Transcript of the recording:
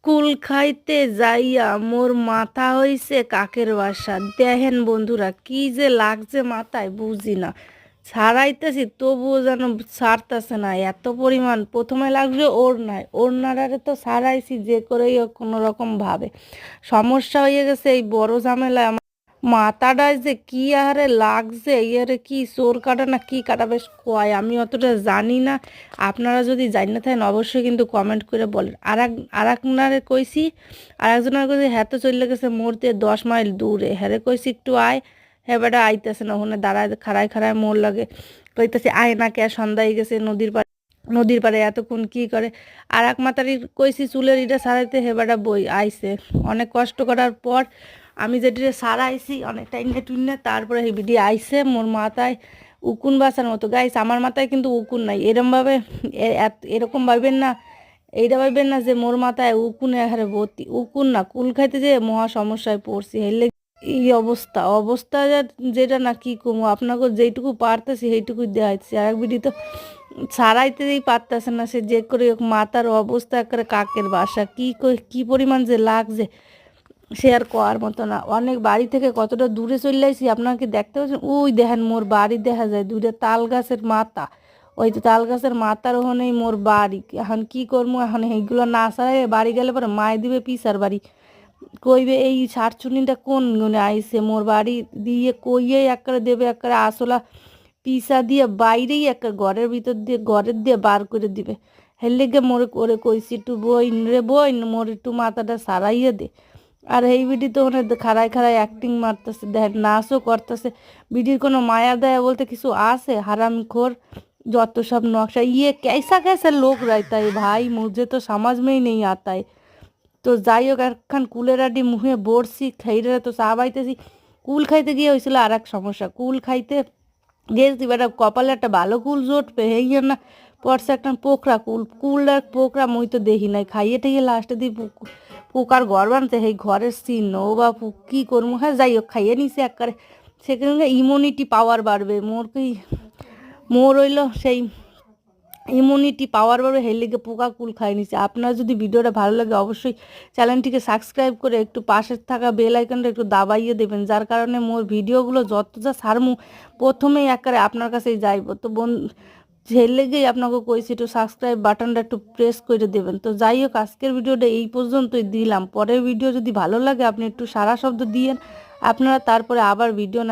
কুল খাইতে যাইয়া মোর মাথা হইছে কাকের বাসা। দেখেন বন্ধুরা, কি যে লাগছে মাথায় বুঝি না। ছাড়াইতেছি তবুও যেন ছাড়তেছে না, এত পরিমাণ। প্রথমে লাগছে ওড়নায়, ওড়নাটারে তো ছাড়াইছি যে করেই হোক কোনো রকম ভাবে। সমস্যা হয়ে গেছে এই বড় ঝামেলায়। মাথাটায় যে কি আহারে লাগছে, ইয়ারে কি চোর কাটা না কি কাটা বেশ কয়, আমি অতটা জানি না। আপনারা যদি জানি না থাকেন অবশ্যই কিন্তু কমেন্ট করে বলেন। আর একনারে কইছি, আর একজনের কইছি হ্যাঁ তো চলে গেছে মোড়তে 10 মাইল দূরে, হ্যাঁ কইছি একটু আয়, হ্যাঁ বেটা আইতেছে না, ওখানে দাঁড়ায় খাড়ায় খাড়ায় মোড় লাগে। কইতেছে আয় না, কে সন্ধ্যা হয়ে গেছে, নদীর পাড়ে এতক্ষণ কি করে। আর এক মাতারি কইছি চুলের ইটা সারাইতে, হে বেটা বই আইছে। অনেক কষ্ট করার পর আমি যেটা সারাইছি অনেক টাইনে টুইনে, তারপরে এই ভিডিও আইছে মোর মাথায় উকুন বাসার মতো। গাইস, আমার মাথায় কিন্তু উকুন নাই, এরমভাবে এরকম ভাববেন না। এইটা ভাববেন না যে মোর মাথায় উকুন এখানে ভর্তি। উকুন না, কুল খাইতে যে মহা সমস্যায় পড়ছি, হেললে এই অবস্থা অবস্থা যেটা না কি কমু। আপনাকে যেইটুকু পারতেছি সেইটুকুই দেখাইছি। আর এক ভিডিও তো ছাড়াইতেই পারতেছে না, সে যে করে হোক মাথার অবস্থা করে কাকের বাসা। কি পরিমাণ যে লাগছে সে আর কোয়ার মতো না। অনেক বাড়ি থেকে কতটা দূরে চলে আসছি আপনাকে দেখতে পাচ্ছেন। ওই দেখেন মোর বাড়ি দেখা যায়, দুইটা তাল গাছের মাথা। ওই তো তাল গাছের মাথার ওখানেই মোর বাড়ি। এখন কি করবো, এখন এইগুলো না ছাড়াই বাড়ি গেলে পরে মায় দিবে পিসার বাড়ি। কইবে এই শাকচুনিটা কোন গুনে আইছে মোর বাড়ি দিয়ে, কইয়েই একবারে দেবে, একবারে আসলা পিসা দিয়ে বাইরেই একটা ঘরের ভিতর দিয়ে ঘরের দিয়ে বার করে দিবে। হের লেগে মোরে করে কইছি একটু বইন রে বইন, মোর একটু মাথাটা সারাইয়ে দে। আর এই বিডি তো ওখানে খাড়ায় খাড়ায় অ্যাক্টিং মারতেছে, দেখেন নাচও করতেছে। বিডির কোনো মায়া দয়া বলতে কিছু আছে? হারামখোর যত সব নকশা, कैसा कैसा लोग रहता है भाई, मुझे तो समझ में ही नहीं आता है। তো যাই হোক, একখান কুলের আডি মুখে বড়ছি খাইরে তো চা পাইতেছি। কুল খাইতে গিয়ে হয়েছিল আর এক সমস্যা। কুল খাইতে গেছি বেটা, কপালে একটা ভালো কুল জোটবে এই না, পড়ছে একটা পোকরা কুল। কুল আর পোকরা মুই তো দেখি নাই, খাইয়ে ঠাইয়ে লাস্টে দিয়ে পোকার ঘর বানতে, সেই ঘরের চিহ্ন ও বা কী করবো। হ্যাঁ যাই হোক, খাইয়ে নিছে একবারে। সেখানে ইমিউনিটি পাওয়ার বাড়বে মোর হইল সেই ইমিউনিটি পাওয়ার বাড়বে, হের লিগে পোকা কুল খাই নিছে। আপনার যদি ভিডিওটা ভালো লাগে অবশ্যই চ্যানেলটিকে সাবস্ক্রাইব করে একটু পাশে থাকা বেল আইকনটা একটু দাবাইয়ে দেবেন, যার কারণে মোর ভিডিওগুলো যত যা সারমু প্রথমেই একেবারে আপনার কাছেই যাইব। তো হের লেগেই আপনাকে কইছি একটু সাবস্ক্রাইব বাটনটা একটু প্রেস করে দেবেন। তো যাই হোক, আজকের ভিডিওটা এই পর্যন্তই দিলাম। পরের ভিডিও যদি ভালো লাগে আপনি একটু সারা শব্দ দিয়েন আপনারা, তারপরে আবার ভিডিও